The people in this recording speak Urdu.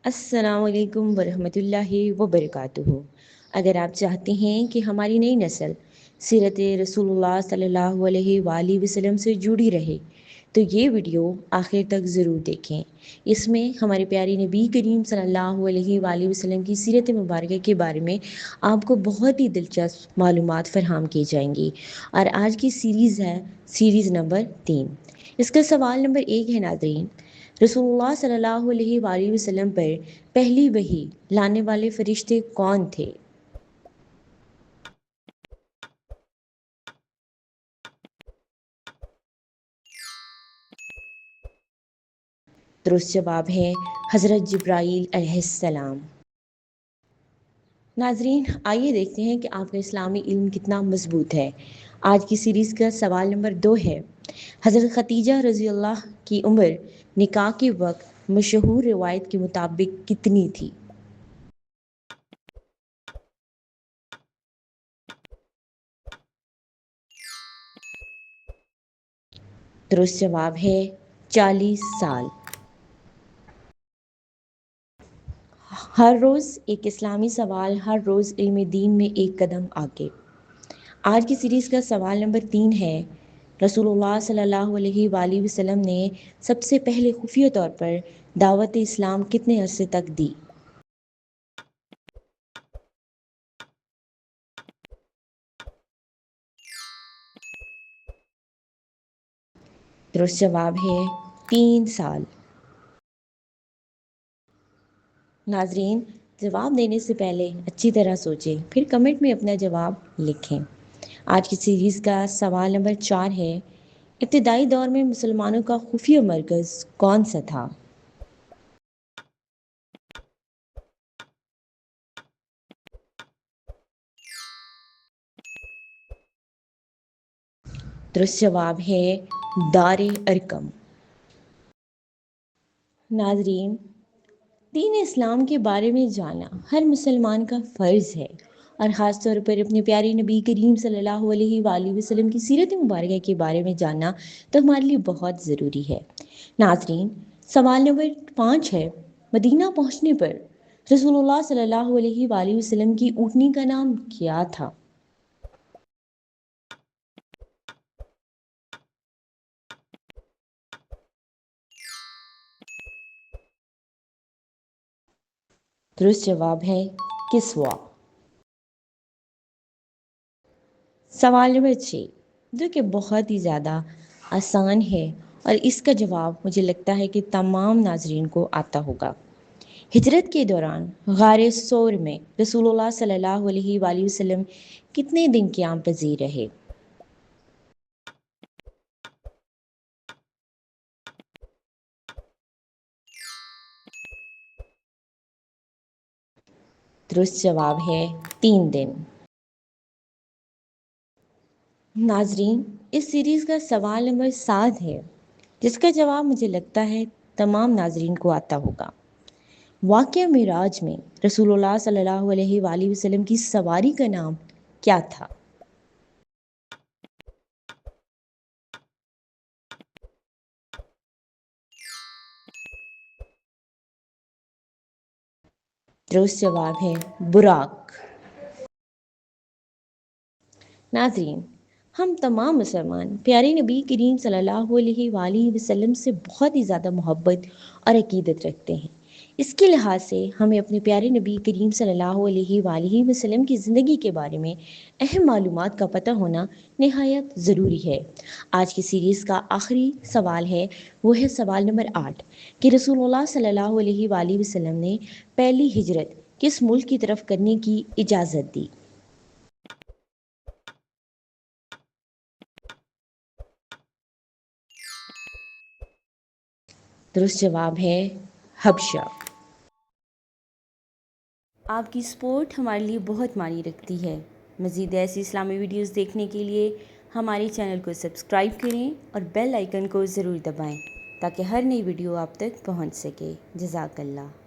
السلام علیکم ورحمۃ اللہ وبرکاتہ۔ اگر آپ چاہتے ہیں کہ ہماری نئی نسل سیرت رسول اللہ صلی اللہ علیہ وآلہ وسلم سے جڑی رہے تو یہ ویڈیو آخر تک ضرور دیکھیں۔ اس میں ہمارے پیارے نبی کریم صلی اللہ علیہ وآلہ وسلم کی سیرت مبارکہ کے بارے میں آپ کو بہت ہی دلچسپ معلومات فراہم کی جائیں گی، اور آج کی سیریز ہے سیریز نمبر 3۔ اس کا سوال نمبر 1 ہے ناظرین، رسول اللہ صلی اللہ علیہ وآلہ وسلم پر پہلی وحی لانے والے فرشتے کون تھے؟ درست جواب ہے حضرت جبرائیل علیہ السلام۔ ناظرین، آئیے دیکھتے ہیں کہ آپ کا اسلامی علم کتنا مضبوط ہے۔ آج کی سیریز کا سوال نمبر 2 ہے، حضرت خدیجہ رضی اللہ کی عمر نکاح کے وقت مشہور روایت کے مطابق کتنی تھی؟ درست جواب ہے 40 سال۔ ہر روز ایک اسلامی سوال، ہر روز علم دین میں ایک قدم آگے۔ آج کی سیریز کا سوال نمبر 3 ہے، رسول اللہ صلی اللہ علیہ وآلہ وسلم نے سب سے پہلے خفیہ طور پر دعوت اسلام کتنے عرصے تک دی؟ درست جواب ہے 3 سال۔ ناظرین، جواب دینے سے پہلے اچھی طرح سوچیں، پھر کمنٹ میں اپنا جواب لکھیں۔ آج کی سیریز کا سوال نمبر 4 ہے، ابتدائی دور میں مسلمانوں کا خفیہ مرکز کون سا تھا؟ درست جواب ہے دار ارقم۔ ناظرین، دین اسلام کے بارے میں جاننا ہر مسلمان کا فرض ہے، اور خاص طور پر اپنے پیارے نبی کریم صلی اللہ علیہ وآلہ وسلم کی سیرت مبارکہ کے بارے میں جاننا تو ہمارے لیے بہت ضروری ہے۔ ناظرین، سوال نمبر 5 ہے، مدینہ پہنچنے پر رسول اللہ صلی اللہ علیہ وآلہ وسلم کی اونٹنی کا نام کیا تھا؟ درست جواب ہے کسوا۔ سوال نمبر 6، جو کہ بہت ہی زیادہ آسان ہے، اور اس کا جواب مجھے لگتا ہے کہ تمام ناظرین کو آتا ہوگا۔ ہجرت کے دوران غار ثور میں رسول اللہ صلی اللہ علیہ وآلہ وسلم کتنے دن قیام پذیر رہے؟ درست جواب ہے 3 دن۔ ناظرین، اس سیریز کا سوال نمبر 7 ہے، جس کا جواب مجھے لگتا ہے تمام ناظرین کو آتا ہوگا۔ واقعہ معراج میں رسول اللہ صلی اللہ علیہ وآلہ وسلم کی سواری کا نام کیا تھا؟ درست جواب ہے براق۔ ناظرین، ہم تمام مسلمان پیارے نبی کریم صلی اللہ علیہ وآلہ وسلم سے بہت ہی زیادہ محبت اور عقیدت رکھتے ہیں۔ اس کے لحاظ سے ہمیں اپنے پیارے نبی کریم صلی اللہ علیہ وآلہ وسلم کی زندگی کے بارے میں اہم معلومات کا پتہ ہونا نہایت ضروری ہے۔ آج کی سیریز کا آخری سوال ہے، وہ ہے سوال نمبر 8، کہ رسول اللہ صلی اللہ علیہ وآلہ وسلم نے پہلی ہجرت کس ملک کی طرف کرنے کی اجازت دی؟ درست جواب ہے حبشہ۔ آپ کی سپورٹ ہمارے لیے بہت معنی رکھتی ہے۔ مزید ایسی اسلامی ویڈیوز دیکھنے کے لیے ہمارے چینل کو سبسکرائب کریں اور بیل آئیکن کو ضرور دبائیں تاکہ ہر نئی ویڈیو آپ تک پہنچ سکے۔ جزاک اللہ۔